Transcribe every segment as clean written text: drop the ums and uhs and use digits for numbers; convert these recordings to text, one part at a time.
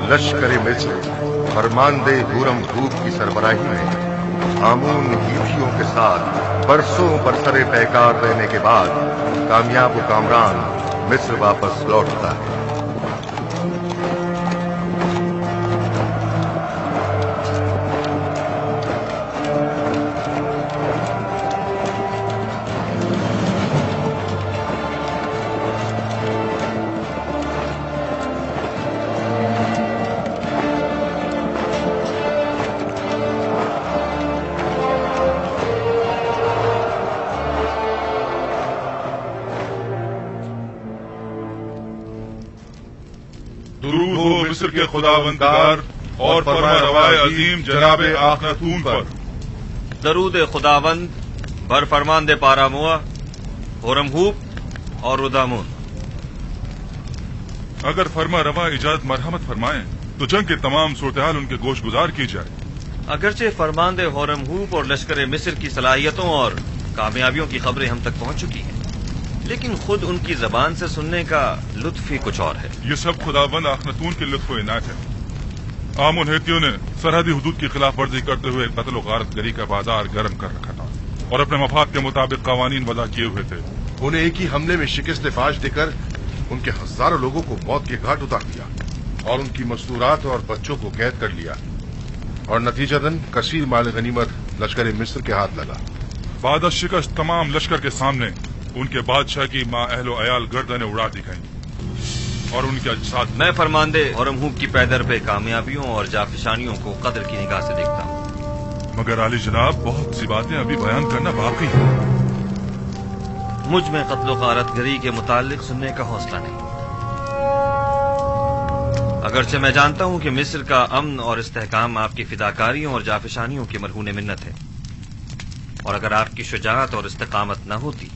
लश्कर मिस्र फरमानदे हुरम भूप की सरबराही में आमून हीथियों के साथ बरसों बरसरे पैकार रहने के बाद कामयाब कामरान मिस्र वापस लौटता है। दुरूद हो मिस्र के खुदावंदार और फरमारवाए अजीम जनाब आखनतून पर। दरूद खुदावंद बर फरमानदे पारामुआ होरमहूब और रुदामून। अगर फरमा रवा इजाजत मरहमत फरमाएं तो जंग के तमाम सूरत-ए-हाल उनके गोश गुजार की जाए। अगरचे फरमानदे होरमहूब और लश्कर मिस्र की सलाहियतों और कामयाबियों की खबरें हम तक पहुंच चुकी हैं, लेकिन खुद उनकी जबान से सुनने का लुत्फ ही कुछ और है। ये सब खुदाबंद आखनतून के लुत्फ व इनायत है। आम हेतियों ने सरहदी हुदूद की खिलाफ वर्जी करते हुए कत्ल गारत गरी का बाजार गर्म कर रखा था और अपने मफाद के मुताबिक कवानीन वज़ा किए हुए थे। उन्हें एक ही हमले में शिकस्त फाश देकर उनके हजारों लोगों को मौत के घाट उतार दिया और उनकी मस्तूरात और बच्चों को कैद कर लिया और नतीजतन कसीर माल गनीमत लश्कर मिस्र के हाथ लगा। बाद शिकस्त तमाम लश्कर के सामने उनके बादशाह की माँ अहलो अयाल गर्दनें उड़ा दी गईं और उनके अजसाद। मैं फरमानदे होरमहूब की पैदर पे कामयाबियों और जाफिशानियों को कदर की निगाह से देखता हूँ, मगर आली जनाब बहुत सी बातें अभी बयान करना बाकी है। मुझ में कत्लो गारत गरी के मुतालिक सुनने का हौसला नहीं। अगरचे मैं जानता हूँ कि मिस्र का अमन और इस्तेहकाम आपकी फिदाकारियों और जाफिशानियों की मरहून मिन्नत है, और अगर आपकी शुजाअत और इस्तेकामत न होती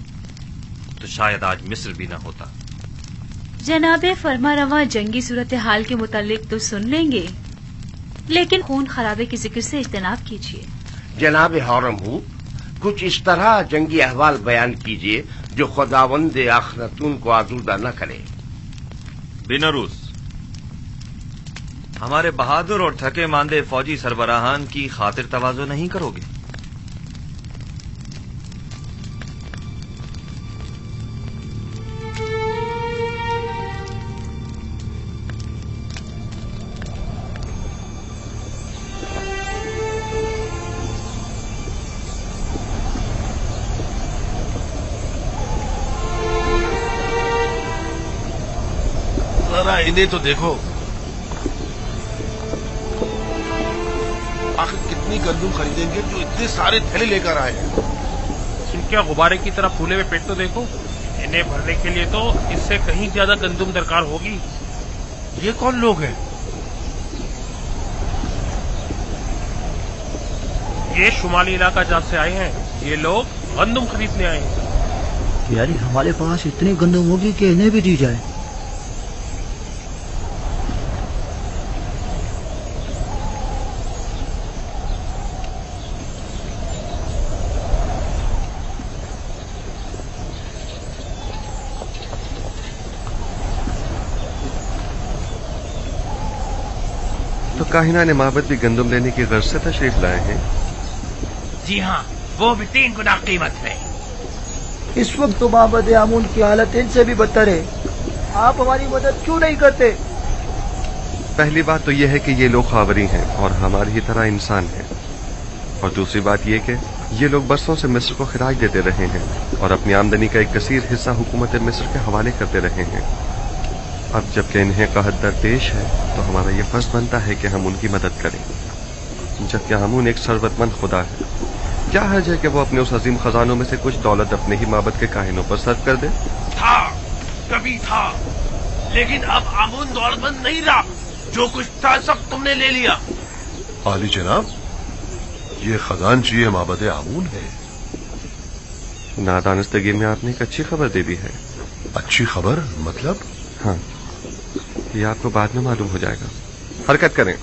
तो शायद आज मिस्र भी न होता। जनाबे फरमारवा जंगी सूरत हाल के मुतालिक तो सुन लेंगे, लेकिन खून खराबे के जिक्र से इज्तनाब कीजिए। जनाब होरमहूब, कुछ इस तरह जंगी अहवाल बयान कीजिए जो खुदावंद आखनतून को आजूदा न करे। बिनरूस, हमारे बहादुर और थके मांदे फौजी सरबराहान की खातिर तवाज़ो नहीं करोगे? इन्हें तो देखो, आखिर कितनी गंदुम खरीदेंगे जो इतने सारे थैले लेकर आए हैं। इनके गुब्बारे की तरह फूले हुए पेट तो देखो। इन्हें भरने के लिए तो इससे कहीं ज्यादा गंदुम दरकार होगी। ये कौन लोग हैं? ये शुमाली इलाका जहाँ से आए हैं, ये लोग गंदुम खरीदने आए हैं। यानी हमारे पास इतनी गंदुम होगी कि इन्हें भी दी जाए। तो काहिना ने माबद भी गंदुम लेने की गर्ज से तशरीफ लाए हैं। जी हाँ, वो भी 3 गुना कीमत में। इस वक्त तो माबद आमून की हालत इनसे भी बदतर है। आप हमारी मदद क्यों नहीं करते? पहली बात तो यह है कि ये लोग खावरी हैं और हमारी ही तरह इंसान हैं, और दूसरी बात यह कि ये लोग बरसों से मिस्र को खराज देते रहे हैं और अपनी आमदनी का एक कसीर हिस्सा हुकूमत मिस्र के हवाले करते रहे हैं। अब जबकि इन्हें कहत दरपेश है तो हमारा ये फर्ज बनता है कि हम उनकी मदद करें, जबकि आमून एक सरवतमंद खुदा है। क्या हर्ज है कि वो अपने उस अजीम खजानों में से कुछ दौलत अपने ही माबद के काहिनों पर सर्व कर दे? कभी था, लेकिन अब आमून दौलतमंद नहीं रहा। जो कुछ था सब तुमने ले लिया। आली जनाब, ये खजानची माबद आमून है। नादानस्तगी में आपने एक अच्छी खबर दे दी है। अच्छी खबर मतलब? हाँ, ये आपको बाद में मालूम हो जाएगा। हरकत करें।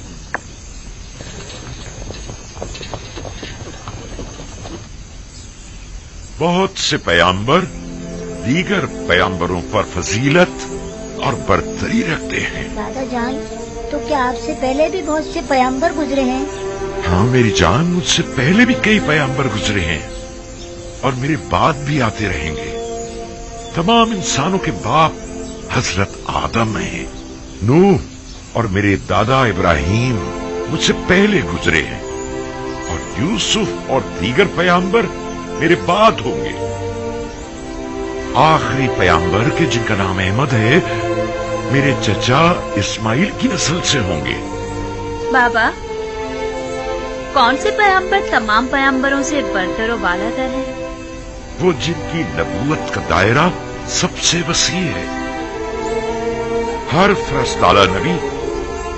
बहुत से पैगंबर दीगर पैगंबरों पर फजीलत और बरतरी रखते हैं। दादा जान, تو کیا آپ سے پہلے بھی بہت سے پیغمبر گزرے ہیں؟ ہاں میری جان، مجھ سے پہلے بھی کئی پیغمبر گزرے ہیں اور میرے بعد بھی آتے رہیں گے۔ تمام انسانوں کے باپ حضرت آدم ہیں۔ نوح اور میرے دادا ابراہیم مجھ سے پہلے گزرے ہیں، اور یوسف اور دیگر پیغمبر میرے بعد ہوں گے۔ آخری پیغمبر کے جن کا نام احمد ہے میرے چچا اسماعیل کی نسل سے ہوں گے۔ بابا، کون سے پیغمبر تمام پیغمبروں سے برتر و بالا تر ہے؟ وہ جن کی نبوت کا دائرہ سب سے وسیع ہے۔ ہر فرستادہ نبی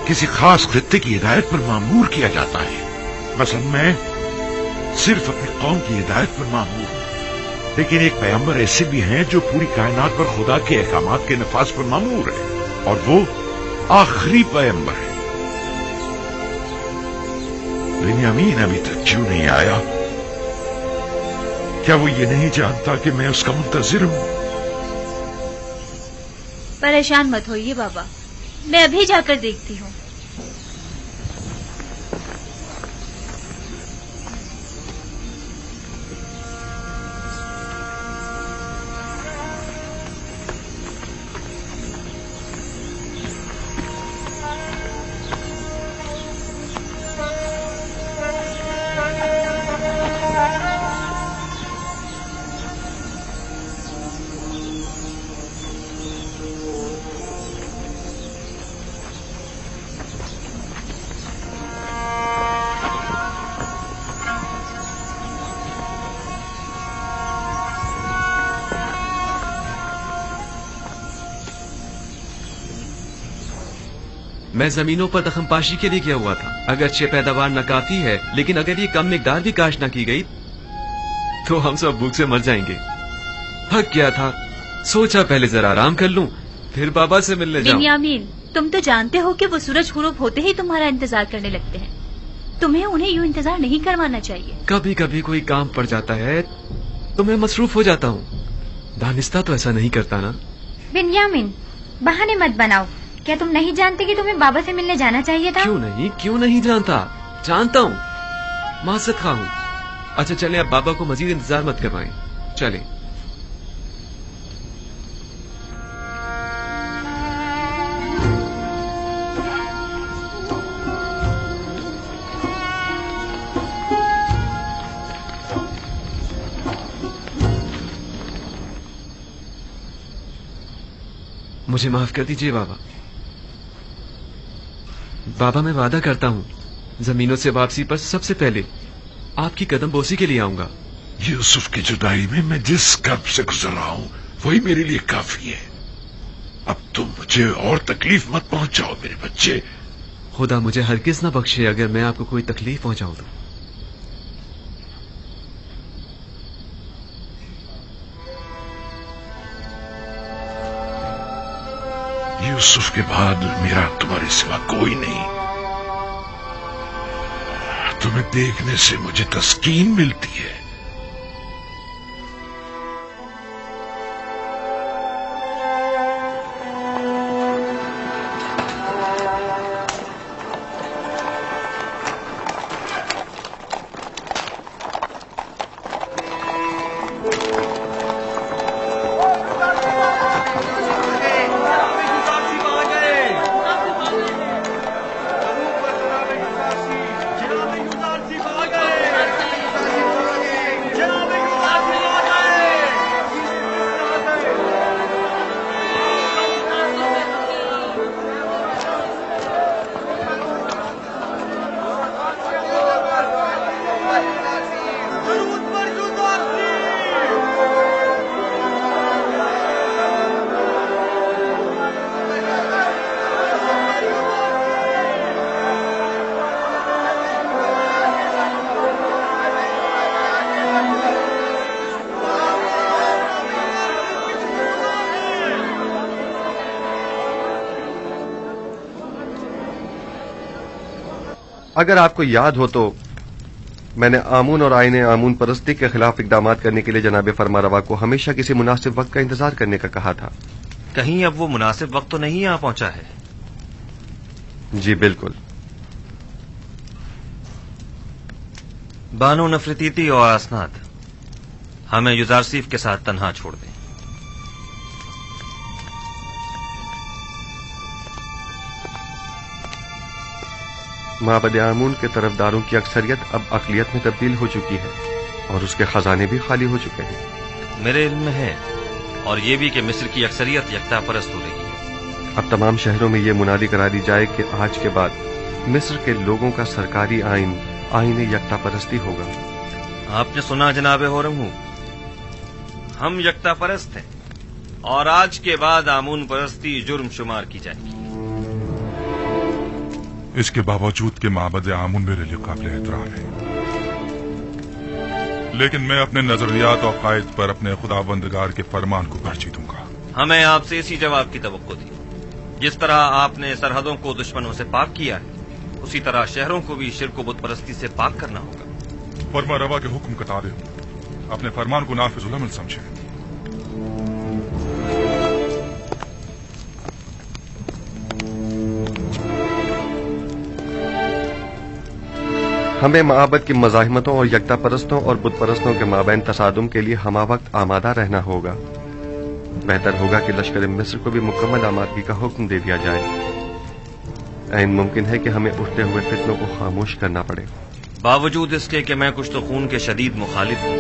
کسی خاص خطے کی ہدایت پر مامور کیا جاتا ہے۔ مثلا میں صرف اپنی قوم کی ہدایت پر مامور ہوں، لیکن ایک پیغمبر ایسے بھی ہیں جو پوری کائنات پر خدا کے احکامات کے نفاذ پر مامور ہے، اور وہ آخری پیغمبر ہے۔ بنیامین ابھی تک کیوں نہیں آیا؟ کیا وہ یہ نہیں جانتا کہ میں اس کا منتظر ہوں؟ پریشان مت ہوئیے بابا، میں ابھی جا کر دیکھتی ہوں۔ میں زمینوں پر دخم پاشی کے لیے کیا ہوا تھا۔ اگرچہ پیداوار ناکافی ہے، لیکن اگر یہ کم مقدار بھی کاشت نہ کی گئی تو ہم سب بھوک سے مر جائیں گے۔ تھک گیا تھا، سوچا پہلے ذرا آرام کر لوں، پھر بابا سے ملنے جاؤں۔ بنیامین، تم تو جانتے ہو کہ وہ سورج غروب ہوتے ہی تمہارا انتظار کرنے لگتے ہیں۔ تمہیں انہیں یوں انتظار نہیں کروانا چاہیے۔ کبھی کبھی کوئی کام پڑ جاتا ہے تو میں مصروف ہو جاتا ہوں۔ دانستہ تو ایسا نہیں کرتا نا۔ بنیامین، بہانے مت بناؤ۔ کیا تم نہیں جانتے کہ تمہیں بابا سے ملنے جانا چاہیے تھا؟ کیوں نہیں جانتا؟ جانتا ہوں، معذرت خواہ ہوں۔ اچھا چلیں، اب بابا کو مزید انتظار مت کروائیں، چلیں۔ مجھے معاف کر دیجئے بابا۔ بابا میں وعدہ کرتا ہوں زمینوں سے واپسی پر سب سے پہلے آپ کی قدم بوسی کے لیے آؤں گا۔ یوسف کی جدائی میں میں جس کرب سے گزر رہا ہوں وہی میرے لیے کافی ہے۔ اب تم مجھے اور تکلیف مت پہنچاؤ میرے بچے۔ خدا مجھے ہرگز نہ بخشے اگر میں آپ کو کوئی تکلیف پہنچاؤں تو۔ یوسف کے بعد میرا تمہارے سوا کوئی نہیں۔ تمہیں دیکھنے سے مجھے تسکین ملتی ہے۔ اگر آپ کو یاد ہو تو میں نے آمون اور آئین آمون پرستی کے خلاف اقدامات کرنے کے لیے جناب فرمانروا کو ہمیشہ کسی مناسب وقت کا انتظار کرنے کا کہا تھا۔ کہیں اب وہ مناسب وقت تو نہیں آ پہنچا ہے؟ जी बिल्कुल। बानो नफरतीती और असनाद, हमें युजारसीफ के साथ तन्हा छोड़ दें। माबद आमून के तरफदारों की अक्सरियत अब अकलियत में तब्दील हो चुकी है और उसके खजाने भी खाली हो चुके हैं। मेरे इल्म में है, और ये भी कि मिस्र की अक्सरियत यकता परस्त हो रही है। अब तमाम शहरों में ये मुनादी करा दी जाए कि आज के बाद मिस्र के लोगों का सरकारी आईन यकता परस्ती होगा। आपने सुना जनाब होरमू, हम यकता परस्त हैं और आज के बाद आमून परस्ती जुर्म शुमार की जाएगी। इसके बावजूद कि माबद आमून मेरे लिए काबिल एहतराम है, लेकिन मैं अपने नजरियात और कायद पर अपने खुदाबंदगार के फरमान को तरजीह दूंगा। हमें आपसे इसी जवाब की तवक्को थी। जिस तरह आपने सरहदों को दुश्मनों से पाक किया है, उसी तरह शहरों को भी शिर्क व बुत परस्ती से पाक करना होगा। फरमा रवा के हुक्म का ताबे अपने फरमान को नाफिजुल अमल समझे। हमें माबद की मज़ाहिमतों और यकता परस्तों और बुत परस्तों के माबैन तसादुम के लिए हमा वक्त आमादा रहना होगा। बेहतर होगा कि लश्कर मिस्र को भी मुकम्मल आमादगी का हुक्म दे दिया जाए। ऐन मुमकिन है कि हमें उठते हुए फितनों को खामोश करना पड़े। बावजूद इसके कि मैं कुछ तो खून के शदीद मुखालिफ हूं,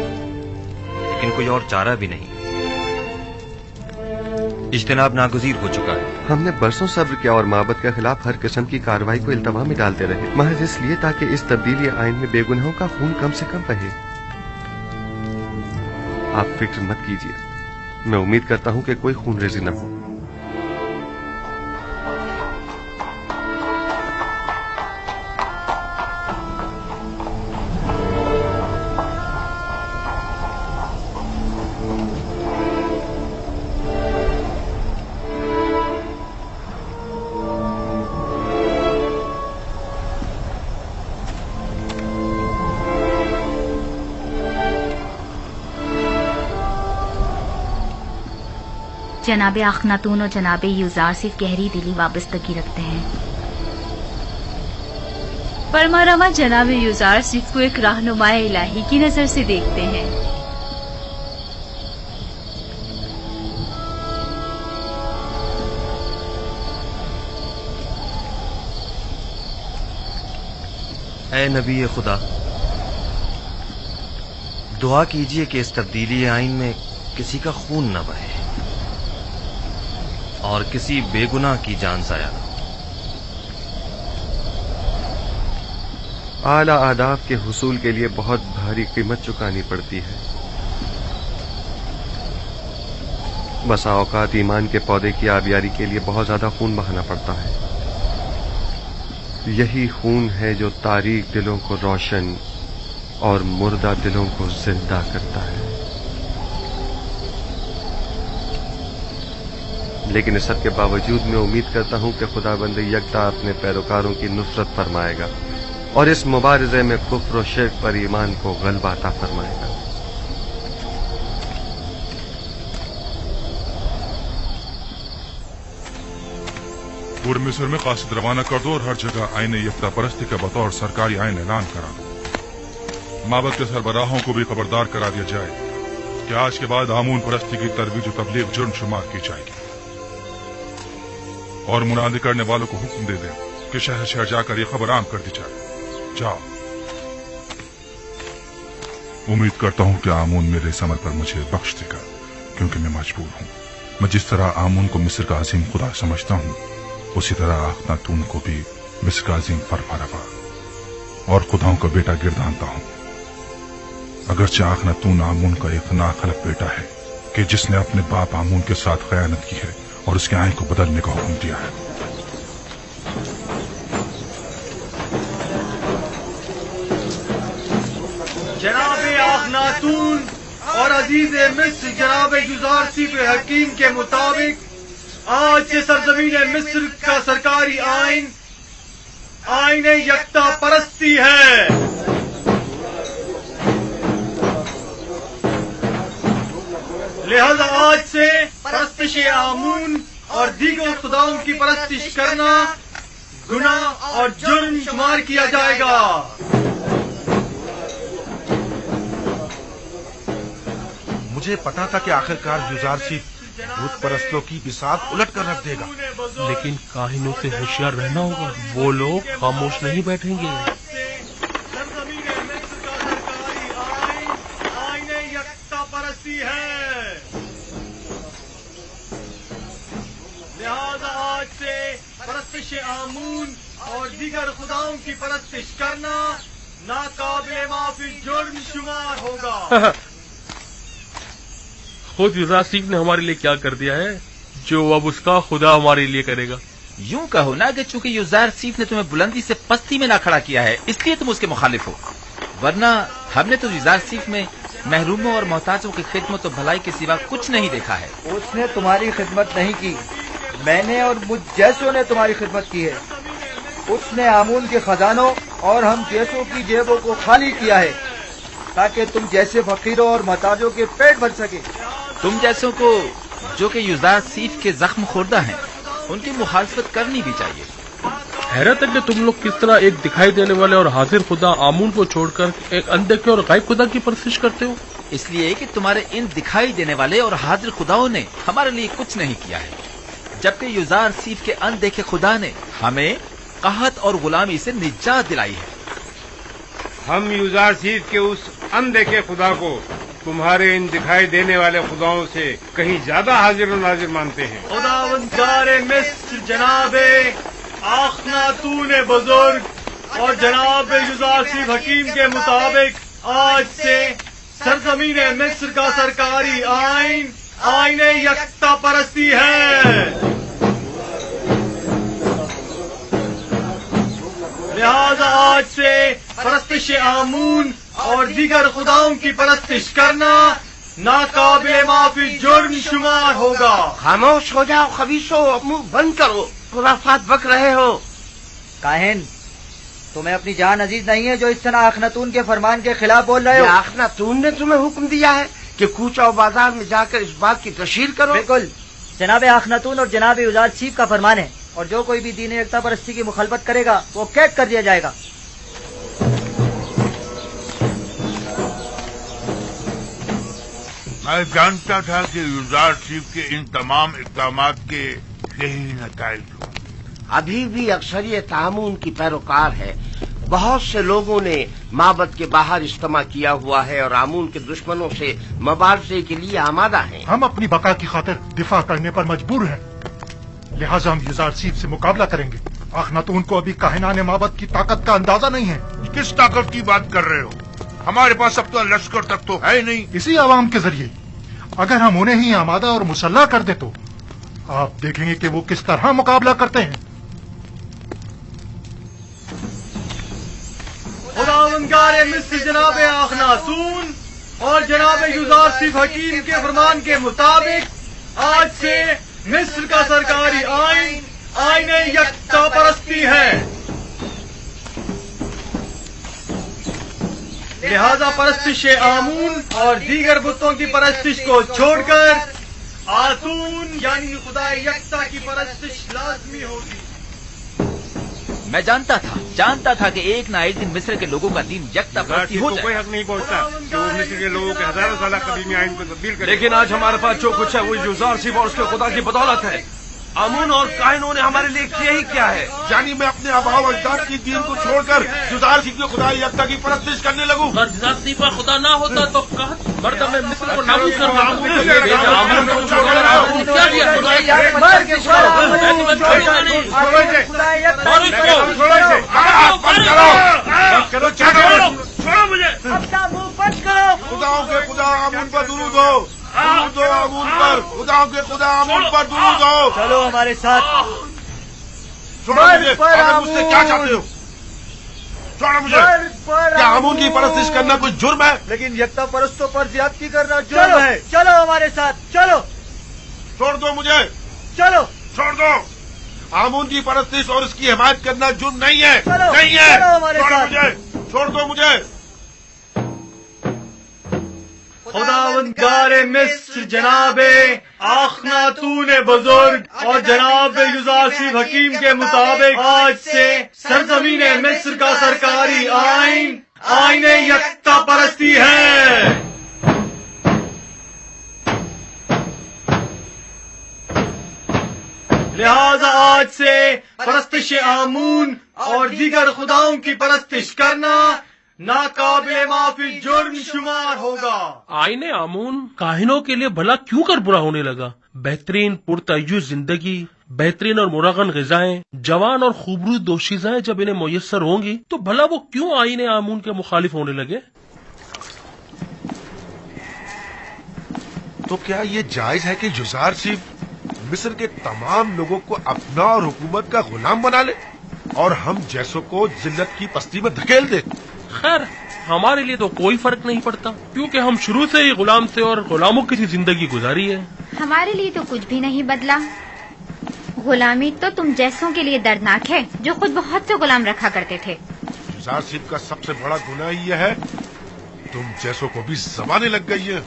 लेकिन कोई और चारा भी नहीं। इज्तिनाब नागुज़ीर हो चुका है। हमने बरसों सब्र किया और माबद के खिलाफ हर किस्म की कार्रवाई को इल्तवा में डालते रहे, महज इसलिए ताकि इस तब्दीली आइन में बेगुनाहों का खून कम से कम बहे। आप फिक्र मत कीजिए, मैं उम्मीद करता हूं कि कोई खून रेजी न हो। जनाबे अखनातून और जनाबे यूजार सिर्फ गहरी दिली वाबस्तगी रखते हैं। फरमारवा जनाबे यूजार सिर्फ को एक रहनुमाए इलाही की नजर से देखते हैं। ऐ नबी खुदा, दुआ कीजिए कि इस तब्दीली आइन में किसी का खून न बहे और किसी बेगुनाह की जान जाया न हो। आला आदाब के हुसूल के लिए बहुत भारी कीमत चुकानी पड़ती है। बसा औकात ईमान के पौधे की आबियारी के लिए बहुत ज्यादा खून बहाना पड़ता है। यही खून है जो तारीक दिलों को रोशन और मुर्दा दिलों को जिंदा करता है। लेकिन इस सब के बावजूद मैं उम्मीद करता हूं कि खुदाबंद यकता अपने पैरोकारों की नुसरत फरमाएगा और इस मुबारजे में कुफ्र और शिर्क पर ईमान को गलबा अता फरमाएगा। पूरे मिस्र में कासिद रवाना कर दो और हर जगह आईन यकता परस्ती का बतौर सरकारी आइन ऐलान करा दो। माबद के सरबराहों को भी खबरदार करा दिया जाए कि आज के बाद आमून परस्ती की तरवीज और तबलीग जुर्म शुमार की जाएगी और मुनादी करने वालों को हुक्म दे दें कि शहर शहर जाकर ये खबर आम कर दी जाए। जाओ। उम्मीद करता हूं कि आमून मेरे इस अमल पर मुझे बख्श देगा, क्योंकि मैं मजबूर हूं। मैं जिस तरह आमून को मिस्र का अजीम खुदा समझता हूं, उसी तरह अखनातून को भी मिस्र का अजीम फरमारवा और खुदाओं का बेटा गिरदानता हूं। अगरचे अखनातून आमून का एक नाखलक बेटा है कि जिसने अपने बाप आमून के साथ खयानत की है और उसके आइन को बदलने का हुक्म दिया है। जनाबे अखनातून और अजीज मिस्र जनाबे युजारसिफ हकीम के मुताबिक आज से सरजमीन मिस्र का सरकारी आइन यकता परस्ती है। लिहाजा आज से परस्तिश आमून और दीगर खुदाओं की परस्तिश करना गुनाह और जुर्म शुमार किया जाएगा। मुझे पता था कि आखिरकार युजारसी भूत परस्तों की बिसात उलट कर रख देगा, लेकिन काहिनों से होशियार रहना होगा, वो लोग खामोश नहीं बैठेंगे। परस्ती है, लिहाजा आज से परस्तिश आमून और दीगर खुदाओं की परस्तिश करना नाकाबिले माफी जुर्म शुमार होगा। खुद युजारसीफ ने हमारे लिए क्या कर दिया है जो अब उसका खुदा हमारे लिए करेगा। यूं कहो ना कि चूंकि युजारसीफ ने तुम्हें बुलंदी से पस्ती में ना खड़ा किया है इसलिए तुम उसके मुखालिफ हो, वरना हमने तो युजारसीफ में महरूमों और मोहताजों की खिदमत और भलाई के सिवा कुछ नहीं देखा है। उसने तुम्हारी खिदमत नहीं की, मैंने और मुझ जैसों ने तुम्हारी खिदमत की है। उसने आमून के खजानों और हम जैसों की जेबों को खाली किया है ताकि तुम जैसे फकीरों और मोहताजों के पेट भर सके। तुम जैसों को जो कि युजारसीफ के जख्म खुर्दा हैं उनकी मुखालफत करनी भी चाहिए। हैरत है कि तुम लोग किस तरह एक दिखाई देने वाले और हाजिर खुदा आमून को छोड़कर एक अनदेखे और गायब खुदा की परस्तिश करते हो। इसलिए कि तुम्हारे इन दिखाई देने वाले और हाजिर खुदाओं ने हमारे लिए कुछ नहीं किया है, जबकि युजारसीफ के अनदेखे खुदा ने हमें कहत और गुलामी से निजात दिलाई है। हम युजारसीफ के उस अनदेखे खुदा को तुम्हारे इन दिखाई देने वाले खुदाओं से कहीं ज्यादा हाजिर और नाजिर मानते हैं। खुदावंदारे मिस्र जनाबे आखनातून बुजुर्ग और जनाब युजारसीफ हकीम के मुताबिक आज से सरजमीन मिस्र का सरकारी आइन आईन यकता परस्ती है। लिहाजा आज से परस्तिश आमून और दीगर खुदाओं की परस्तिश करना नाकाबिले माफी जुर्म शुमार होगा। खामोश हो जाओ खबीसो, मुंह बंद करो, खुराफात बक रहे हो। काहिन, तुम्हें अपनी जान अजीज नहीं है जो इस तरह अखनातून के फरमान के खिलाफ बोल रहे हो? अखनातून ने तुम्हें हुक्म दिया है कि कूचा बाजार में जाकर इस बात की तशहीर करो। बिल्कुल, जनाब अखनातून और जनाब युजारसीफ का फरमान है और जो कोई भी दीन एकता परस्ती की मुखालफत करेगा वो कैद कर दिया जाएगा। मैं जानता था कि युजारसीफ के इन तमाम इक़दामात के यही नताइज हों। अभी भी अक्सरियत आमून की पैरोकार है। बहुत से लोगों ने माबद के बाहर इज्तिमा किया हुआ है और आमून के दुश्मनों से मुबारजे के लिए आमादा हैं। हम अपनी बका की खातिर दिफा करने पर मजबूर हैं, लिहाजा हम युजारसीफ से मुकाबला करेंगे। अखनातून को अभी काहिनाने माबद की ताकत का अंदाजा नहीं है। किस ताकत की बात कर रहे हो? हमारे पास अब तो लश्कर तक तो है नहीं। इसी आवाम के जरिए अगर हम उन्हें ही आमादा और मुसल्ला कर दे तो आप देखेंगे कि वो किस तरह मुकाबला करते हैं। खुदावंदारे मिस्र जनाब अखनातून और जनाब युजारसीफ हकीम के फरमान के मुताबिक आज से मिस्र का सरकारी आइन आईन यकता परस्ती है। लिहाजा परस्तिश आमून और दीगर बुतों की परस्तिश को छोड़कर आतून यानी खुदा यकता की परस्तिश लाजमी होगी। मैं जानता था कि एक ना एक दिन मिस्र के लोगों का दीन यकता परस्ती हो जाए। कोई हक नहीं पहुंचता कि वो मिस्र के लोगों के हजारों साल कदीमी आइन को तब्दील करे। लेकिन आज हमारे पास जो कुछ है वो युजारसीफ और उसके खुदा की बदौलत है। आमून और काहिनों ने हमारे लिए किया ही क्या है? यानी मैं अपने आबाओ अजदाद की दीन को छोड़कर युजारसीफ के खुदा यकता की परस्तिश करने लगूं। अगर युजारसीफ का खुदा ना होता तो मर्द में मिस्र को नाबूद कर खुदाओं के खुदा आमून पर दुरूद हो, दुरूद हो आमून पर, खुदाओं के खुदा आमून पर दुरूद हो। चलो हमारे साथ। छोड़ो मुझे, अगर मुझसे क्या चाहते हो? छोड़ो मुझे। क्या आमून की परस्तिश करना कोई जुर्म है? लेकिन यकता परस्तों पर ज्यादती करना जुर्म है। चलो हमारे साथ, चलो। छोड़ दो मुझे। चलो छोड़ दो। आमून की परस्तिश और इसकी हिमायत करना जुर्म नहीं है। नहीं है। चलो हमारे साथ। छोड़ दो मुझे। खुदावंदगार मिस्र जनाब आखनातून बुजुर्ग और जनाब युजारसीफ हकीम के मुताबिक आज से सरजमीन मिस्र का सरकारी आइन आईन यकता परस्ती है। लिहाजा आज से परस्तिश आमून और दीगर खुदाओं की परस्तिश करना नाकाबिले माफी जुर्म शुमार होगा। आईने आमून काहिनों के लिए भला क्यों कर बुरा होने लगा? बेहतरीन पुरतय्युज जिंदगी, बेहतरीन और मुरगन ग़िज़ाएं, जवान और खूबरूद दोशीज़ाएं जब इन्हें मुयस्सर होंगी तो भला वो क्यों आईने आमून के मुखालिफ होने लगे? तो क्या ये जायज है कि युज़ार सिर्फ मिस्र के तमाम लोगों को अपना और हुकूमत का गुलाम बना ले और हम जैसों को जिल्लत की पस्ती में धकेल दे? खैर, हमारे लिए तो कोई फर्क नहीं पड़ता क्योंकि हम शुरू से ही गुलाम थे और गुलामों की सी जिंदगी गुजारी है। हमारे लिए तो कुछ भी नहीं बदला। गुलामी तो तुम जैसों के लिए दर्दनाक है जो खुद बहुत से गुलाम रखा करते थे। युज़ार सिर्फ का सबसे बड़ा गुनाह यह है तुम जैसों को भी ज़बानें लग गई है।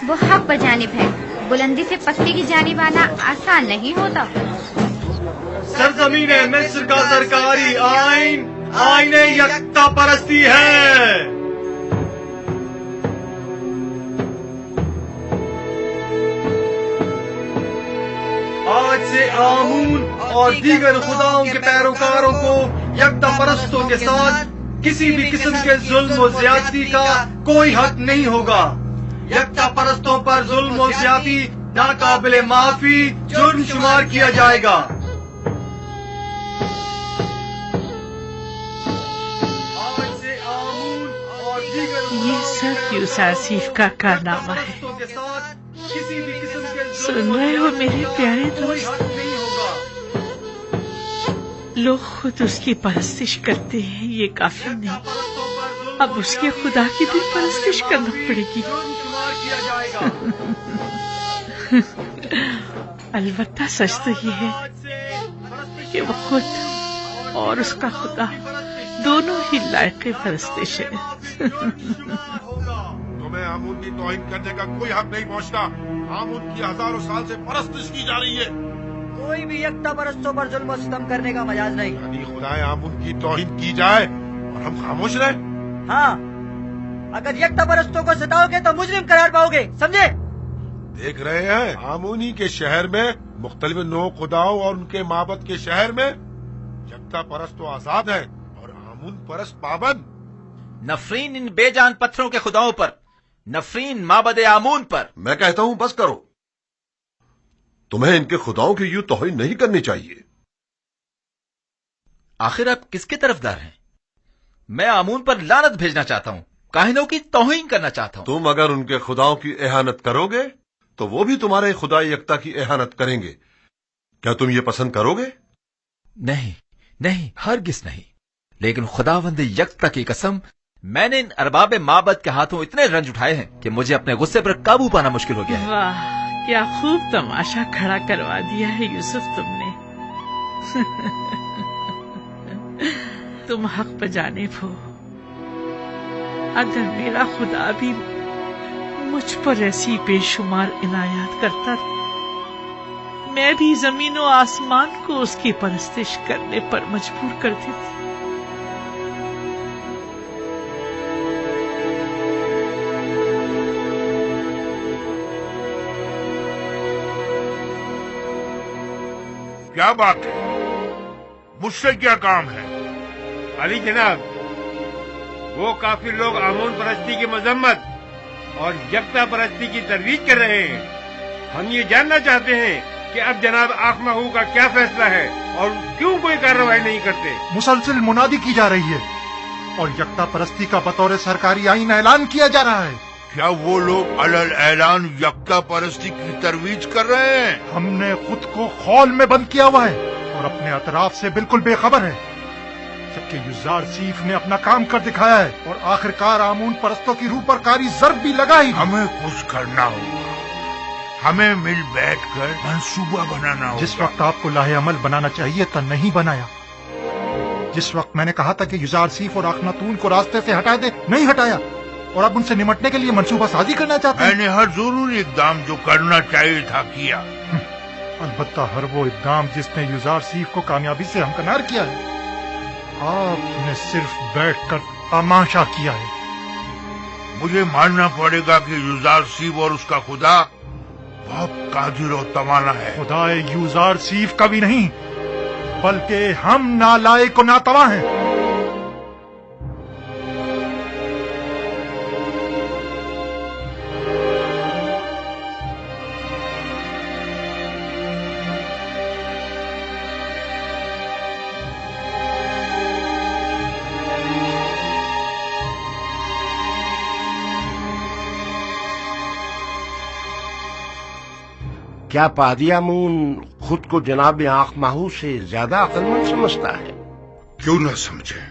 वो हक बजानिब है, बुलंदी से पत्ती की जानिब आना आसान नहीं होता। सरजमीन मिस्र का सरकारी आइन आईन यकता परस्ती है। आज से आमून और दीगर खुदाओं के पैरोकारों को यकता परस्तों के साथ किसी भी किस्म के जुल्म और ज्यादती का कोई हक नहीं होगा। यकता परस्तों पर जुल्म और ज्यादती नाकाबिले माफी जुर्म शुमार किया जाएगा। ये सब यूसुफ का कारनामा है। सुन रहे हो मेरे प्यारे दोस्त? लोग खुद उसकी परस्तिश करते हैं, ये काफी नहीं, अब उसके खुदा की भी परस्तिश करना पड़ेगी। अलबत्ता सच तो ये है कि वो खुद और उसका खुदा दोनों ही लायक परस्तिश है। तुम्हें आमून की तौहीन करने का कोई हक नहीं पहुंचता। आमून की हजारों साल से परस्तिश की जा रही है। कोई भी यकता परस्तों पर जुल्म और सितम करने का मजाज नहीं। यदि खुदाए आमून की तौहीन की जाए और हम खामोश रहे? हाँ, अगर यकता परस्तों को सताओगे तो मुजरिम करार पाओगे, समझे? देख रहे हैं, आमूनी के शहर में मुख्तलिफ नौ खुदाओं और उनके माबद के शहर में यकता परस्त तो आजाद है और आमून परस्त पाबंद। नफरीन इन बेजान पत्थरों के खुदाओं पर, नफरीन माबद आमून पर। मैं कहता हूं बस करो, तुम्हें इनके खुदाओं की यूं तौहीन नहीं करनी चाहिए। आखिर आप किसके तरफदार हैं? मैं आमून पर लानत भेजना चाहता हूं, काहिनों की तौहीन करना चाहता हूं। तुम अगर उनके खुदाओं की एहानत करोगे तो वो भी तुम्हारे खुदा यकता की एहानत करेंगे। क्या तुम ये पसंद करोगे? नहीं नहीं, हरगिज नहीं। लेकिन खुदावंद यकता की कसम, मैंने इन अरबाब माबद के हाथों इतने रंज उठाए हैं कि मुझे अपने गुस्से पर काबू पाना मुश्किल हो गया है। वाह, क्या खूब तमाशा खड़ा करवा दिया है यूसुफ तुमने। तुम हक पर जानिब हो। अगर मेरा खुदा भी मुझ पर ऐसी बेशुमार इनायत करता, मैं भी जमीन और आसमान को उसकी परस्तिश करने पर मजबूर कर देती। क्या बात है? मुझसे क्या काम है? अली जनाब, वो काफिर लोग आमून परस्ती की मजम्मत और यकता परस्ती की तरवीज कर रहे हैं। हम ये जानना चाहते हैं कि अब जनाब आखमाहू का क्या फैसला है और क्यों कोई कार्रवाई नहीं करते। मुसलसल मुनादी की जा रही है और यकता परस्ती का बतौर सरकारी आईन ऐलान किया जा रहा है। क्या वो लोग अलल ऐलान यकता परस्ती की तरवीज कर रहे हैं? हमने खुद को खौल में बंद किया हुआ है और अपने अतराफ से बिल्कुल बेखबर है, जबकि युज़ार सीफ ने अपना काम कर दिखाया है और आखिरकार आमून परस्तों की रूह पर कारी ज़र्ब भी लगाई। हमें कुछ करना होगा, हमें मिल बैठकर मंसूबा बनाना होगा। जिस वक्त आपको लाहे अमल बनाना चाहिए था नहीं बनाया। जिस वक्त मैंने कहा था कि युजारसीफ और अखनातून को रास्ते से हटा दे, नहीं हटाया, और अब उनसे निमटने के लिए मंसूबा साजी करना चाहते हैं। मैंने हर जरूरी इकदाम जो करना चाहिए था किया। अलबत्ता हर वो इकदाम जिसने युजारसीफ को कामयाबी से हमकनार किया है, आपने सिर्फ बैठकर तमाशा किया है। मुझे मानना पड़ेगा कि युजारसीफ और उसका खुदा बहुत कादिर और तवाना है। खुदाए युजारसीफ का भी नहीं, बल्कि हम नालायक और नातवा हैं। क्या पादी आमून खुद को जनाब आंख माहू से ज्यादा अक्लमंद समझता है? क्यों न समझे।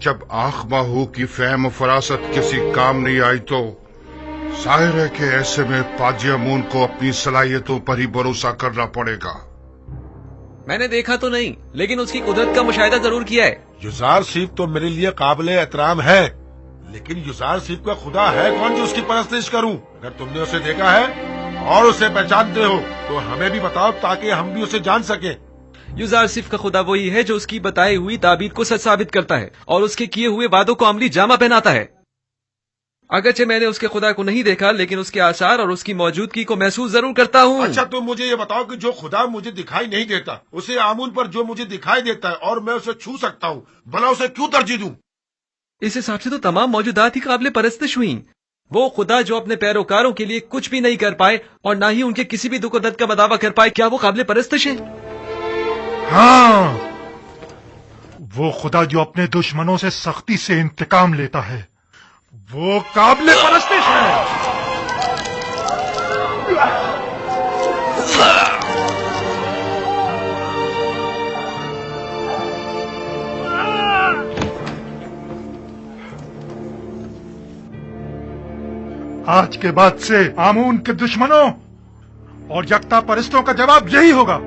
जब आंख माहू की फहम फरासत किसी काम नहीं आई तो जाहिर है कि ऐसे में पादी आमून को अपनी सलाहियतों पर ही भरोसा करना पड़ेगा। मैंने देखा तो नहीं, लेकिन उसकी कुदरत का मुशाहिदा जरूर किया है। युजारसीफ तो मेरे लिए काबिल एहतराम है, लेकिन युजारसीफ का खुदा है कौन जो उसकी परस्तिश करूं? अगर तुमने उसे देखा है और उसे पहचानते हो तो हमें भी बताओ ताकि हम भी उसे जान सके। युजारसीफ का खुदा वही है जो उसकी बताई हुई ताबीर को सच साबित करता है और उसके किए हुए वादों को अमली जामा पहनाता है। अगरचे मैंने उसके खुदा को नहीं देखा, लेकिन उसके आसार और उसकी मौजूदगी को महसूस जरूर करता हूँ। अच्छा, तुम मुझे ये बताओ कि जो खुदा मुझे दिखाई नहीं देता, उसे आमून पर जो मुझे दिखाई देता है और मैं उसे छू सकता हूँ, भला उसे क्यों तरजीह दूं? इस हिसाब से तो तमाम मौजूदात ही काबिल परस्तिश हुई। वो खुदा जो अपने पैरोकारों के लिए कुछ भी नहीं कर पाए और ना ही उनके किसी भी दुख दर्द का बदावा कर पाए, क्या वो काबिल परस्तिश है? हाँ, वो खुदा जो अपने दुश्मनों से सख्ती से इंतकाम लेता है, वो काबिल परस्तिश है। आज के बाद से आमून के दुश्मनों और यकता परस्तों का जवाब यही होगा।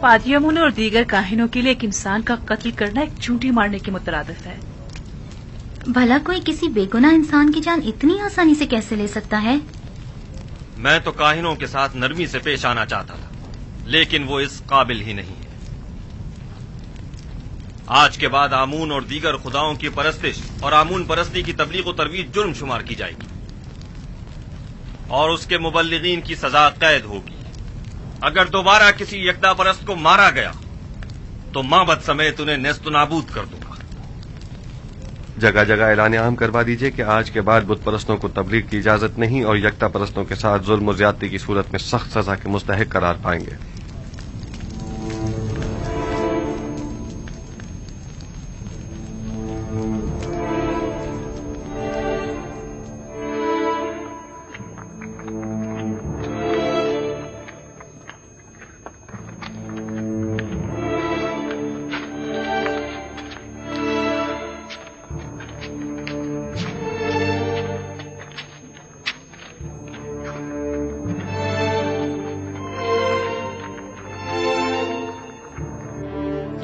पादियामुन और दीगर काहिनों के लिए एक इंसान का कत्ल करना एक चूंटी मारने के मुतरादिफ है। भला कोई किसी बेगुनाह इंसान की जान इतनी आसानी से कैसे ले सकता है? मैं तो काहिनों के साथ नरमी से पेश आना चाहता था, लेकिन वो इस काबिल ही नहीं है। आज के बाद आमून और दीगर खुदाओं की परस्तिश और आमून परस्ती की तबलीग और तरवीज जुर्म शुमार की जाएगी और उसके मुबल्लिगीन की सजा कैद होगी। अगर दोबारा किसी यकता परस्त को मारा गया तो माबद समेत उन्हें नेस्त नाबूद कर दूंगा। जगह जगह ऐलान आम करवा दीजिए कि आज के बाद बुत परस्तों को तबलीग की इजाजत नहीं और यकता परस्तों के साथ जुल्म और ज्यादती की सूरत में सख्त सजा के मुस्तहिक करार पाएंगे।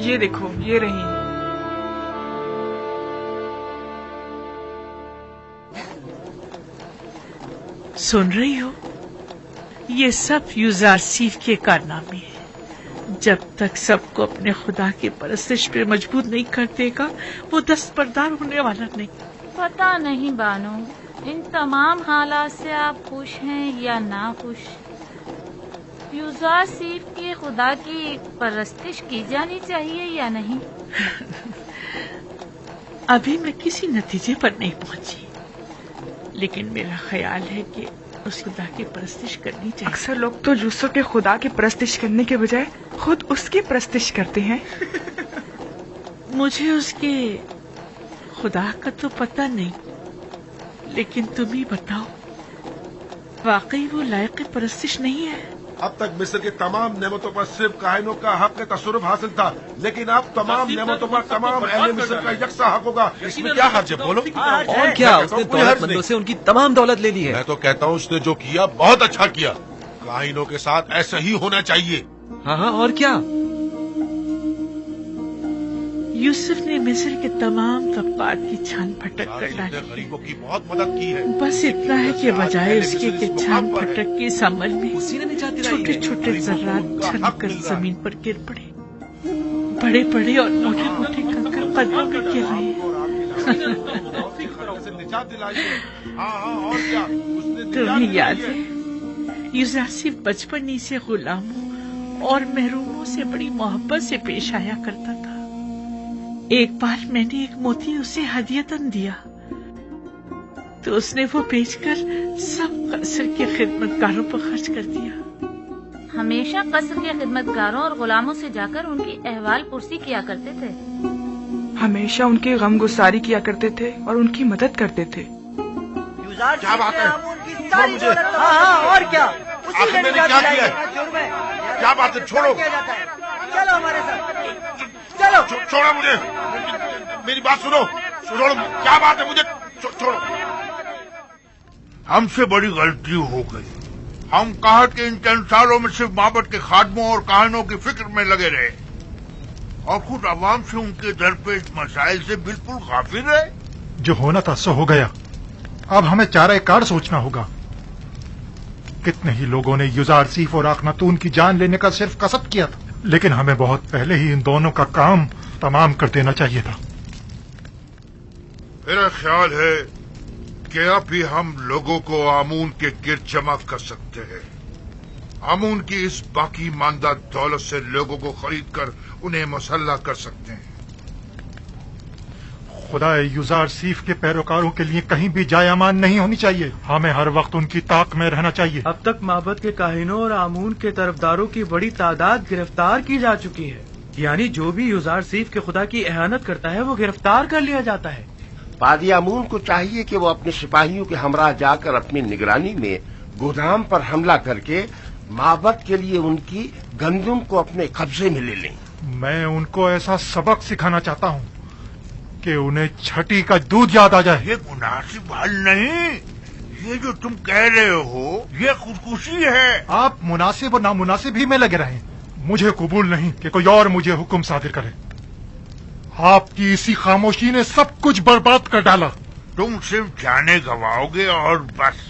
ये देखो, ये रही। सुन रही हो? ये सब युजारसीफ के कारनामे हैं। जब तक सबको अपने खुदा की परस्तिश पे मजबूर नहीं कर देगा, वो दस्तबरदार होने वाला नहीं। पता नहीं बानो, इन तमाम हालात से आप खुश हैं या ना खुश? युजारसीफ के खुदा की परस्तिश की जानी चाहिए या नहीं? अभी मैं किसी नतीजे पर नहीं पहुंची, लेकिन मेरा ख्याल है कि उस खुदा की परस्तिश करनी चाहिए। अक्सर लोग तो यूसुफ के खुदा की परस्तिश करने के बजाय खुद उसकी परस्तिश करते हैं। मुझे उसके खुदा का तो पता नहीं, लेकिन तुम ही बताओ, वाकई वो लायक परस्तिश नहीं है? अब तक मिस्र की तमाम नेमतों पर सिर्फ काहिनों का हक तसरुफ हासिल था, लेकिन अब तमाम नेमतों पर तमाम अहले मिस्र का यकसा हक होगा। इसमें क्या हर्ज है, बोलो? और क्या, उसने दौलतमंदों से उनकी तमाम दौलत ले ली है। मैं तो कहता हूँ उसने जो किया बहुत अच्छा किया। काहिनों के साथ ऐसा ही होना चाहिए। हाँ हाँ, और क्या? यूसुफ ने मिस्र के तमाम तबकात की छान फटक कर डाली। गरीबों की बहुत मदद की है। बस इतना है कि बजाय उसके कि छान फटक के इस अमल में छोटे छोटे जर्रात छलक कर जमीन पर गिर पड़े। बड़े बड़े और मोटे मोटे कंकर पदों में गिर रहे। तुम्हें याद है यूसुफ बचपन ही से गुलामों और महरूमों से बड़ी मोहब्बत से पेश आया करता था। एक बार मैंने एक मोती उसे हदियतन दिया तो उसने वो बेचकर सब कसर के खिदमतगारों पर खर्च कर दिया। हमेशा कसर के खिदमतगारों और गुलामों से जाकर उनकी अहवाल पुरसी किया करते थे। हमेशा उनकी गम गुसारी किया करते थे और उनकी मदद करते थे। क्या बात है? छोड़ो मुझे। हाँ, और क्या? आखिर मैंने क्या किया है? क्या बात है? छोड़ो। चलो हमारे साथ, चलो। छोड़ो मुझे, मेरी बात सुनो। छोड़ो, क्या बात है? मुझे छोड़ो। हमसे बड़ी गलती हो गई। हम कहत के इन 3 सालों में सिर्फ माबद के खादमों और काहिनों की फिक्र में लगे रहे और खुद अवाम से उनके दरपेश मसाइल से बिल्कुल गाफिल रहे। जो होना था सो हो गया। अब हमें चारा कार सोचना होगा। कितने ही लोगों ने युजारसीफ और आखनातून की जान लेने का सिर्फ कसद किया था, लेकिन हमें बहुत पहले ही इन दोनों का काम तमाम कर देना चाहिए था। मेरा ख्याल है कि अब भी हम लोगों को आमून के गिर्द जमा कर सकते हैं। आमून की इस बाकी मानदा दौलत से लोगों को खरीद कर उन्हें मुसल्लह कर सकते हैं। खुदा युजारसीफ के पैरोकारों के लिए कहीं भी जाय अमान नहीं होनी चाहिए। हमें हर वक्त उनकी ताक में रहना चाहिए। अब तक माबद के काहिनों और आमून के तरफदारों की बड़ी तादाद गिरफ्तार की जा चुकी है। यानी जो भी युजारसीफ के खुदा की एहानत करता है वो गिरफ्तार कर लिया जाता है। पादी आमून को चाहिए कि वो अपने सिपाहियों के हमरा जाकर अपनी निगरानी में गोदाम पर हमला करके माबद के लिए उनकी गंदुम को अपने कब्जे में ले लें। मैं उनको ऐसा सबक सिखाना चाहता हूँ कि उन्हें छठी का दूध याद आ जाए। ये मुनासिब हल नहीं। ये जो तुम कह रहे हो ये खुदकुशी है। आप मुनासिब और नामुनासिब ही में लगे रहें। मुझे कबूल नहीं कि कोई और मुझे हुक्म सादिर करे। आपकी इसी खामोशी ने सब कुछ बर्बाद कर डाला। तुम सिर्फ जाने गवाओगे और बस।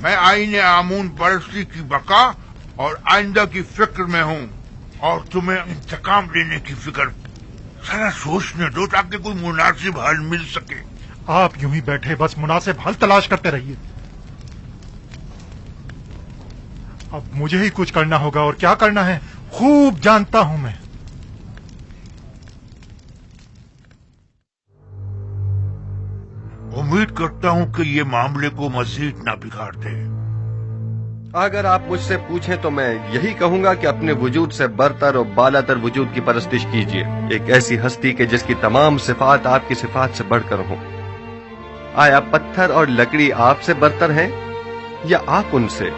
मैं आईने आमून परस्ती की बका और आइंदा की फिक्र में हूँ और तुम्हें इंतकाम लेने की फिक्र। सारा सोचने दो ताकि कोई मुनासिब हल मिल सके। आप यूं ही बैठे बस मुनासिब हल तलाश करते रहिए। अब मुझे ही कुछ करना होगा और क्या करना है खूब जानता हूं मैं। उम्मीद करता हूं कि ये मामले को मजीद ना बिगाड़ दे। अगर आप मुझसे पूछें तो मैं यही कहूंगा कि अपने वजूद से बरतर और बालातर वजूद की परस्तिश कीजिए। एक ऐसी हस्ती के जिसकी तमाम सिफात आपकी सिफात से बढ़कर हो। आया पत्थर और लकड़ी आपसे बरतर हैं या आप उनसे?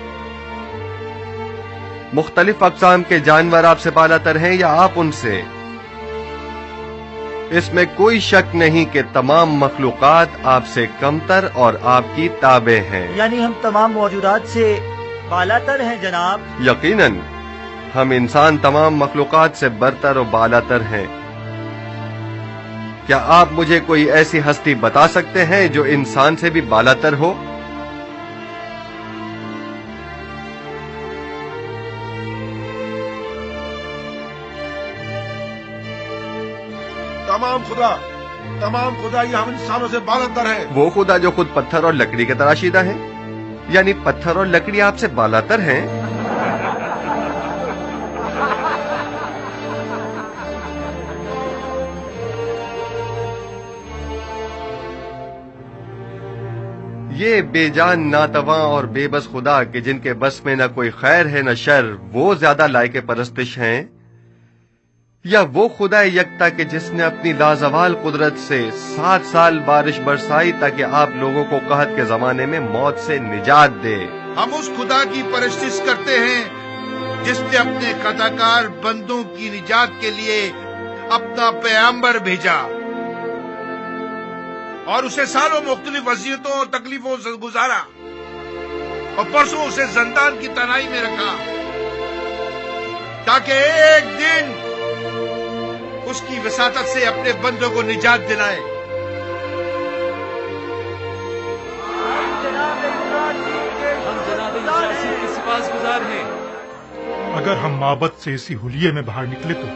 मुख्तलिफ अक़साम के जानवर आपसे बालातर हैं या आप उनसे? इसमें कोई शक नहीं कि तमाम मखलूकात आपसे कमतर और आपकी ताबे हैं। यानी हम तमाम मौजूदात से बालातर हैं जनाब। यकीनन हम इंसान तमाम मखलूकात से बरतर और बालातर हैं। क्या आप मुझे कोई ऐसी हस्ती बता सकते हैं जो इंसान से भी बालातर हो? तमाम खुदा ये हम इंसानों से बालातर है। वो खुदा जो खुद पत्थर और लकड़ी के तराशीदा है, यानी पत्थर और लकड़ी आपसे बालातर हैं। ये बेजान नातवा और बेबस खुदा कि जिनके बस में न कोई खैर है न शर, वो ज्यादा लायक परस्तिश हैं یا وہ خدا یکتا کہ جس نے اپنی لازوال قدرت سے 7 سال بارش برسائی تاکہ آپ لوگوں کو قحط کے زمانے میں موت سے نجات دے؟ ہم اس خدا کی پرستش کرتے ہیں جس نے اپنے خطاکار بندوں کی نجات کے لیے اپنا پیغمبر بھیجا اور اسے سالوں مختلف اذیتوں اور تکلیفوں سے گزارا اور پرسوں اسے زندان کی تنہائی میں رکھا تاکہ ایک دن اس کی وساطت سے اپنے بندوں کو نجات دلائے۔ اگر ہم معبد سے اسی حلیے میں باہر نکلے تو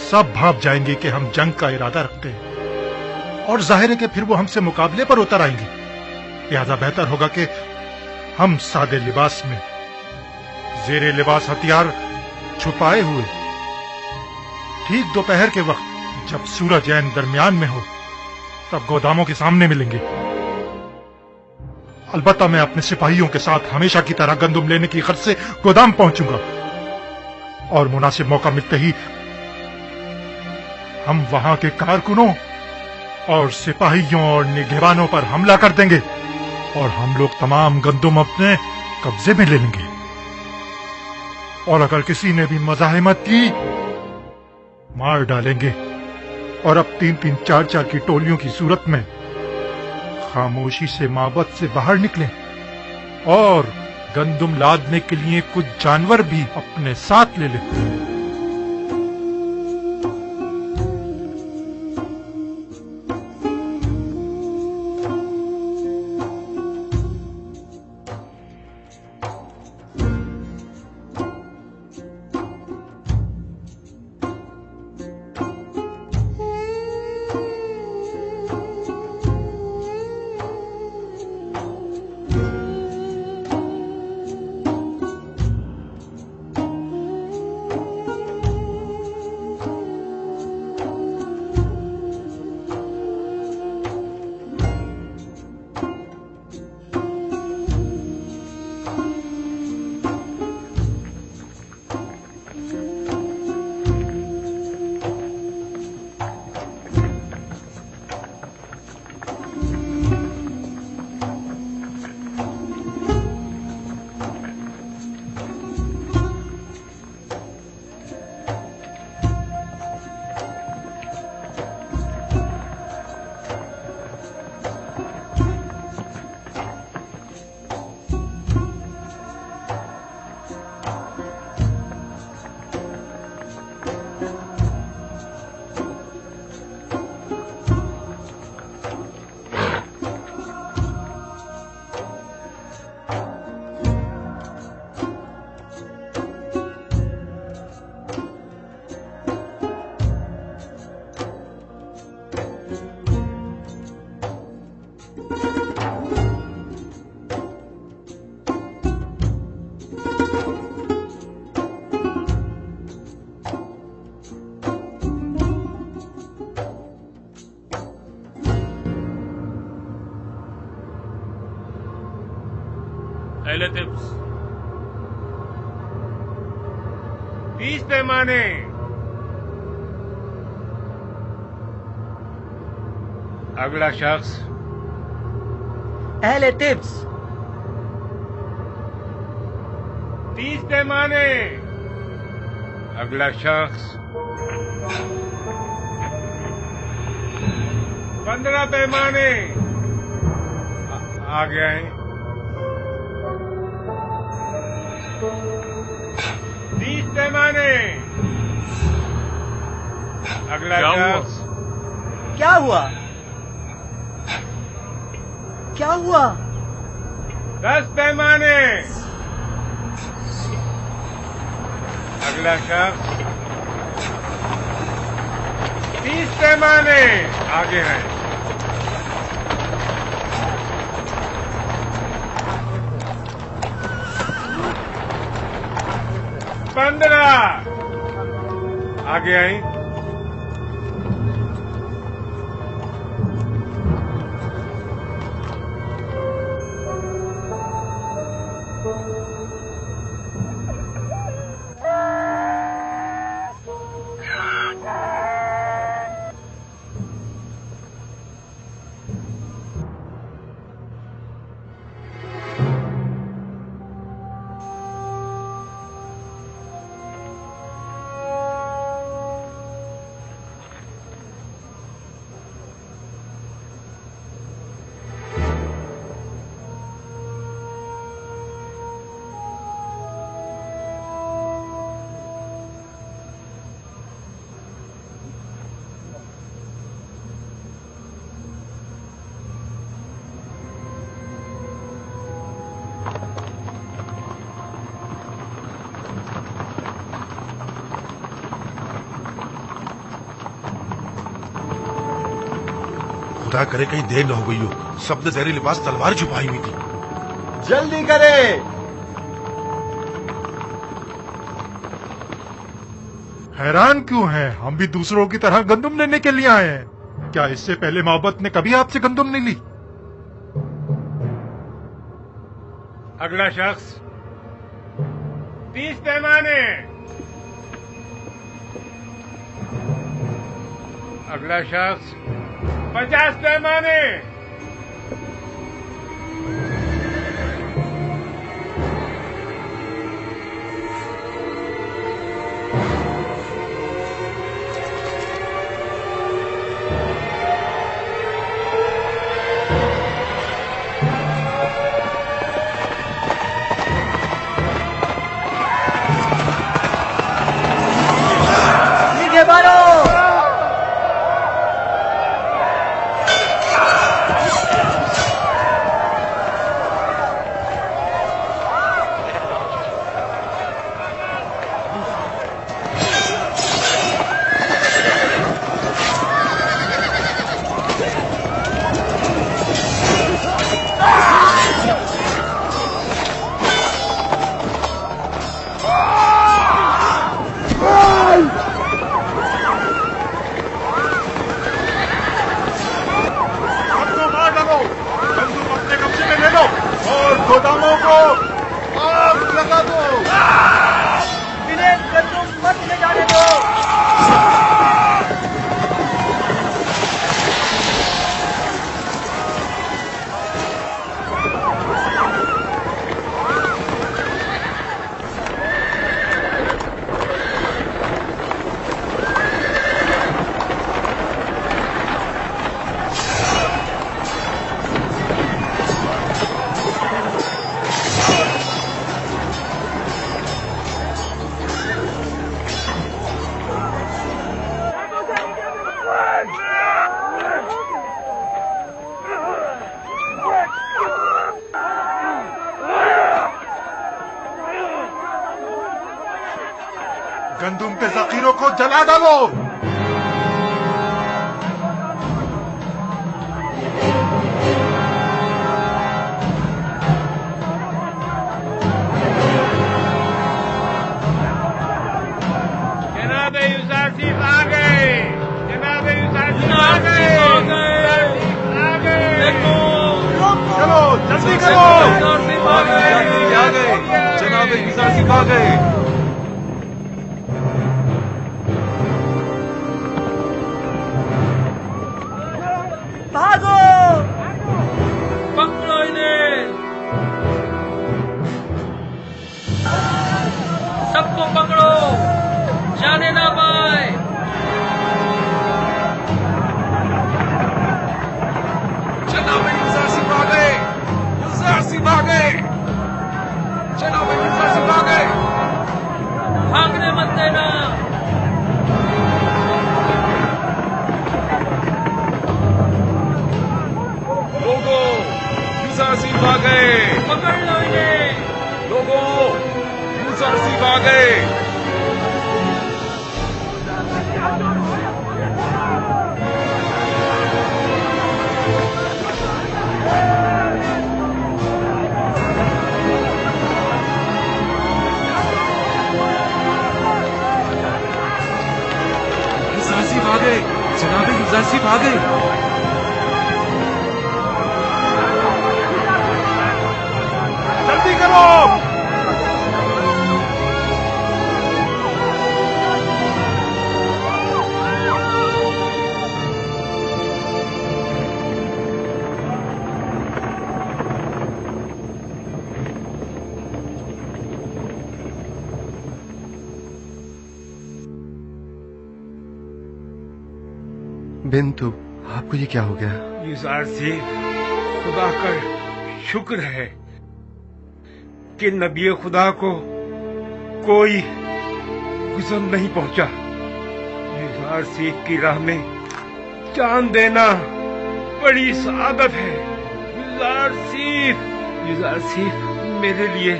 سب بھاپ جائیں گے کہ ہم جنگ کا ارادہ رکھتے ہیں، اور ظاہر ہے کہ پھر وہ ہم سے مقابلے پر اتر آئیں گے۔ لہذا بہتر ہوگا کہ ہم سادے لباس میں، زیر لباس ہتھیار چھپائے ہوئے، ٹھیک دوپہر کے وقت جب سورج عین درمیان میں ہو تب گوداموں کے سامنے ملیں گے۔ البتہ میں اپنے سپاہیوں کے ساتھ ہمیشہ کی طرح گندم لینے کی غرض سے گودام پہنچوں گا، اور مناسب موقع ملتے ہی ہم وہاں کے کارکنوں اور سپاہیوں اور نگہبانوں پر حملہ کر دیں گے، اور ہم لوگ تمام گندم اپنے قبضے میں لے لیں گے۔ اور اگر کسی نے بھی مزاحمت کی مار ڈالیں گے، اور اب 3-3 4-4 کی ٹولیوں کی صورت میں خاموشی سے معبد سے باہر نکلیں اور گندم لادنے کے لیے کچھ جانور بھی اپنے ساتھ لے لیں۔ اہل طبس 30 پیمانے، اگلا شخص۔ اہل طبس 30 پیمانے، اگلا شخص۔ 15 پیمانے، آگے آئیں۔ 30 پیمانے، اگلا شخص۔ کیا ہوا؟ کیا ہوا؟ 10 پیمانے، اگلا شخص۔ 30 پیمانے، آگے ہیں۔ 15، آگے آئیں۔ 15 खुदा करे कहीं देर न हो गई हो। सबने जहरी लिबास तलवार छुपाई हुई थी। जल्दी करे। हैरान क्यों हैं? हम भी दूसरों की तरह गंदुम लेने के लिए आए हैं। क्या इससे पहले मोहब्बत ने कभी आपसे गंदुम नहीं ली? अगला शख्स 30 पैमाने। अगला शख्स 50 पैमाने। गंदुम के जखीरों को जला डालो। जनाब यूसुफ आ गए। जनाब यूसुफ आ गए। आ गए। चलो जल्दी करो। आ गए। जनाब यूसुफ आ गए। भागो। पकड़ो इन्हें। सबको पकड़ो, जाने ना पाए। जनाब यूसुफ आ गए। यूसुफ आ गए। जनाब यूसुफ आ गए। भागने मत देना। लोगों, यूसुफ आ गए। पकड़ लो इन्हें। लोगों, यूसुफ आ गए। यूसुफ आ गए। जनाब यूसुफ आ गए। जल्दी करो। बिंतु, आपको ये क्या हो गया? यूसुफ, खुदा का शुक्र है कि नबी खुदा को कोई गुज़र नहीं पहुंचा। यूसुफ की राह में जान देना बड़ी सआदत है। यूसुफ मेरे लिए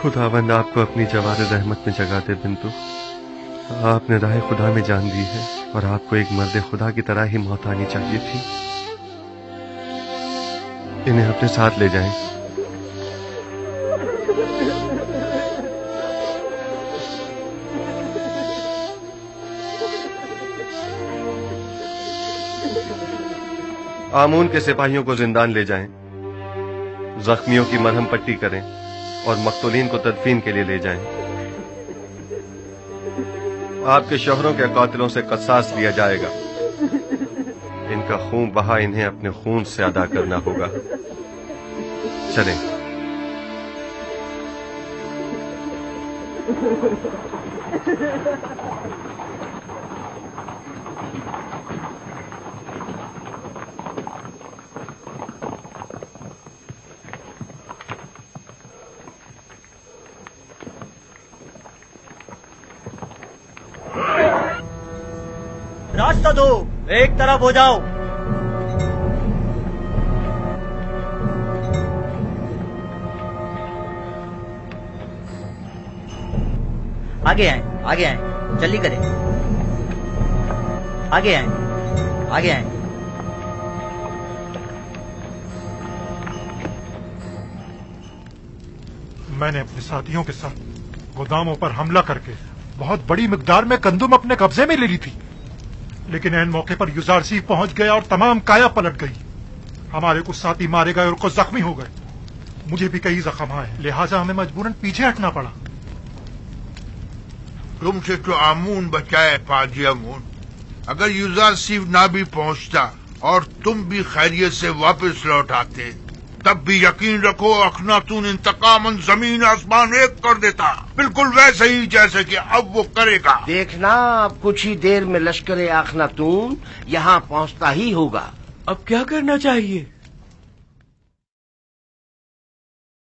खुदावंद आपको अपनी जवार रहमत में जगा दे बिंतु। आपने राह खुदा में जान दी है और आपको एक मर्द खुदा की तरह ही मौत आनी चाहिए थी। इन्हें अपने साथ ले जाएं। आमून के सिपाहियों को जिंदान ले जाएं, जख्मियों की मरहम पट्टी करें और मकतूलीन को तदफीन के लिए ले जाएं। आपके शोहरों के कातिलों से कसास लिया जाएगा। इनका खून बहा इन्हें अपने खून से अदा करना होगा। चलें। रास्ता दो, एक तरफ हो जाओ। आगे आए, आगे आए, जल्दी करें। आगे आए, आगे आए। मैंने अपने साथियों के साथ गोदामों पर हमला करके बहुत बड़ी मिकदार में गंदुम अपने कब्जे में ले ली थी, लेकिन ऐन मौके पर युजारसीफ पहुंच गया और तमाम काया पलट गई। हमारे कुछ साथी मारे गए और कुछ जख्मी हो गए। मुझे भी कई जख्म आए, लिहाजा हमें मजबूरन पीछे हटना पड़ा। तुमसे तो आमून बचाए पाजी आमून। अगर युजारसीफ ना भी पहुंचता और तुम भी खैरियत से वापस लौट आते, तब भी यकीन रखो अखनातून इंतकामन जमीन आसमान एक कर देता, बिल्कुल वैसे ही जैसे कि अब वो करेगा। देखना, अब कुछ ही देर में लश्कर अखनातून यहाँ पहुँचता ही होगा। अब क्या करना चाहिए?